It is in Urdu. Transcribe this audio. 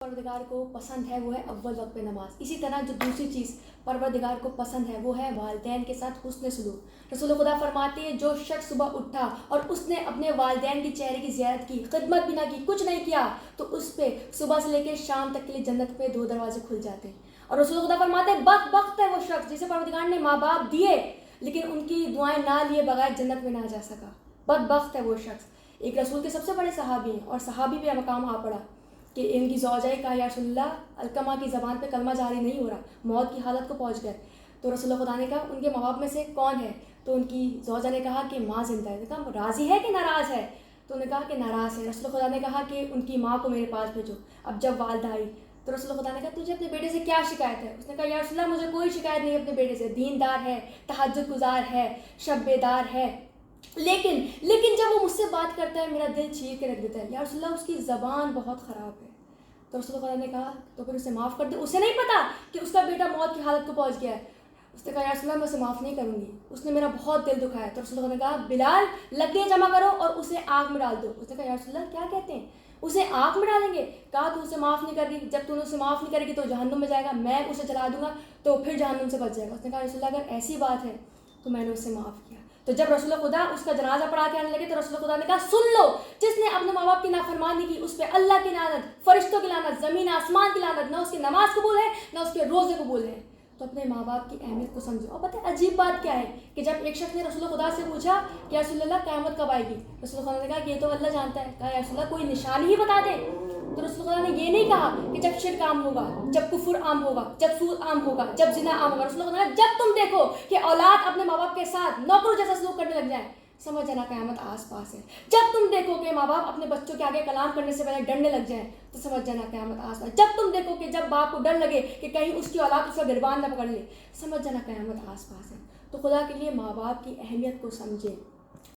پروردگار کو پسند ہے وہ ہے اول وقت پہ نماز. اسی طرح جو دوسری چیز پروردگار کو پسند ہے وہ ہے والدین کے ساتھ حسن سلوک. رسول خدا فرماتے ہیں جو شخص صبح اٹھا اور اس نے اپنے والدین کی چہرے کی زیارت کی، خدمت بھی نہ کی، کچھ نہیں کیا، تو اس پہ صبح سے لے کے شام تک کے لیے جنت پہ 2 دروازے کھل جاتے ہیں. اور رسول خدا فرماتے ہیں بدبخت ہے وہ شخص جسے پروردگار نے ماں باپ دیے لیکن ان کی دعائیں نہ لیے بغیر جنت میں نہ جا سکا. بدبخت ہے وہ شخص. ایک رسول کے سب سے بڑے صحابی ہیں اور صحابی پہ مقام آ پڑا کہ ان کی زوجہ کہا یا رسول اللہ علقمہ کی زبان پہ کلمہ جاری نہیں ہو رہا، موت کی حالت کو پہنچ گئے. تو رسول اللہ خدا نے کہا ان کے ماں باپ میں سے کون ہے؟ تو ان کی زوجہ نے کہا کہ ماں زندہ ہے. کہا راضی ہے کہ ناراض ہے؟ تو انہوں نے کہا کہ ناراض ہے. رسول خدا نے کہا کہ ان کی ماں کو میرے پاس بھیجو. اب جب والدہ آئی تو رسول خدا نے کہا تجھے اپنے بیٹے سے کیا شکایت ہے؟ اس نے کہا یا رسول اللہ مجھے کوئی شکایت نہیں ہے اپنے بیٹے سے، دیندار ہے، تہجد گزار ہے، شب بیدار ہے، لیکن جب وہ مجھ سے بات کرتا ہے میرا دل چیر کے رکھ دیتا ہے. یا رسول اللہ اس کی زبان بہت خراب ہے. تو رسول خدا نے کہا تو پھر اسے معاف کر دے، اسے نہیں پتا کہ اس کا بیٹا موت کی حالت کو پہنچ گیا ہے. اس نے کہا یا رسول اللہ میں اسے معاف نہیں کروں گی، اس نے میرا بہت دل دکھایا. تو رسول خدا نے کہا بلال لکڑیاں جمع کرو اور اسے آگ میں ڈال دو. اس نے کہا یا رسول اللہ کیا کہتے ہیں، اسے آگ میں ڈالیں گے؟ کہا تو اسے معاف نہیں کر گی، جب تو نے اسے معاف نہیں کرے گی تو جہنم میں جائے گا، میں اسے جلا دوں گا تو پھر جہنم سے بچ جائے گا. اس نے کہا رسول اللہ اگر ایسی بات ہے تو میں نے اسے معاف کیا. تو جب رسول خدا اس کا جنازہ پڑھا کے آنے لگے تو رسول خدا نے کہا سن لو، جس نے اپنے ماں باپ کی نافرمانی کی اس پہ اللہ کی لعنت، فرشتوں کی لعنت، زمین آسمان کی لعنت، نہ اس کی نماز قبول ہے نہ اس کے روزے قبول ہیں. تو اپنے ماں باپ کی اہمیت کو سمجھو. اور پتہ ہے عجیب بات کیا ہے کہ جب ایک شخص نے رسول خدا سے پوچھا کہ یا رسول اللہ قیامت کب آئے گی، رسول خدا نے کہا کہ یہ تو اللہ جانتا ہے. کہا یا رسول اللہ کوئی نشانی ہی بتا دیں. تو رسول خدا نے یہ نہیں کہا کہ جب شرک عام ہوگا، جب کفر عام ہوگا، جب سود عام ہوگا، جب زنا عام ہوگا. رسول خدا نے جب تم دیکھو کہ اولاد اپنے ماں باپ کے ساتھ نوکروں جیسا سلوک کرنے لگ جائے سمجھ جانا قیامت آس پاس ہے. جب تم دیکھو کہ ماں باپ اپنے بچوں کے آگے کلام کرنے سے پہلے ڈرنے لگ جائیں تو سمجھ جانا قیامت آس پاس. جب تم دیکھو کہ جب باپ کو ڈر لگے کہ کہیں اس کی اولاد اس کا گربان نہ پکڑ لے، سمجھ جانا قیامت آس پاس ہے. تو خدا کے لیے ماں باپ کی اہمیت کو سمجھیں.